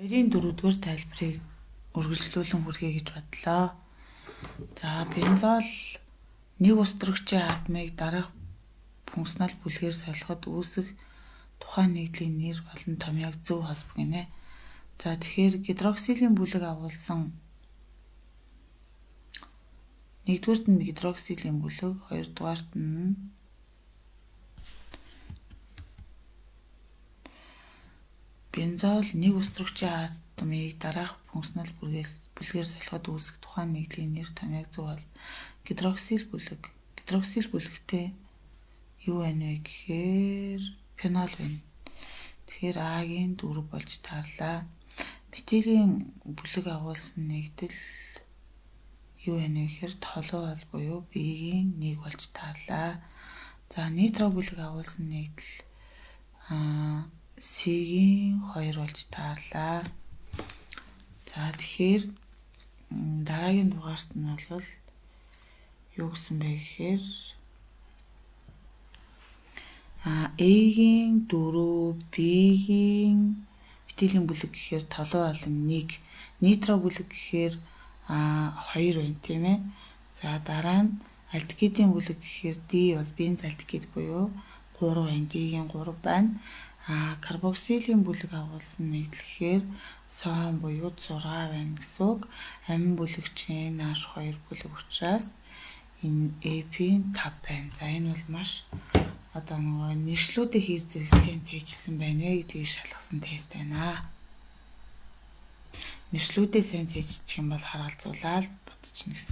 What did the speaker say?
2-ын 4-р тайлбарыг үргэлжлүүлэн хүргэе гэж бодлоо. За бензол нэг устрагчийн атомыг дараах функционал бүлгээр солиход үүсэх тухайн нэгдлийн нэр болон томьёог зөв холбох гинэ. За тэгэхээр гидроксилийн бүлэг агуулсан нэгдүгээрт нь гидроксилийн бүлэг, хоёрдугаарт нь бензол нэг устрагчийн атомыг дараах функционал бүлгээр солиход үүсэх тухайн нэгдлийн нэр томьёог зөв холбох. Гидроксил бүлэгтэй юу байна вэ гэхээр фенол байна. Тэгэхээр А-гийн 4 болж таарлаа. Метилийн бүлэг агуулсан нэгдэл юу байна вэ гэхээр толуу бол буюу B-гийн 1 болж таарлаа. За нитро бүлэг агуулсан нэгдэл C-гийн 2 болж таарлаа. За тэгэхээр дараагийн дугаарт нь бол юу гэсэн бэ гэхээр A-гийн 4, B-гийн метилийн бүлэг гэхээр толуу болон 1, нитро бүлэг гэхээр 2 байна тийм ээ. За дараа нь альдегидийн бүлэг гэхээр D бол бенз альдегид буюу 3 байна. D-гийн 3 байна. Карбоксилийн бүлэг агуулсан нэгдэл гэхээр сом буюу 6 байна гэсэн үг. Амин бүлэгчийн H2 бүлэг учраас энэ AP-ийн 5 байна. За энэ бол маш нэршлүүдээ хэр зэрэг сайн цээжилсэн байна вэ гэдгийг шалгасан тест байна. Нэршлүүдээ сайн цээжчих юм бол харгалзуулаад бодчихно гэсэн.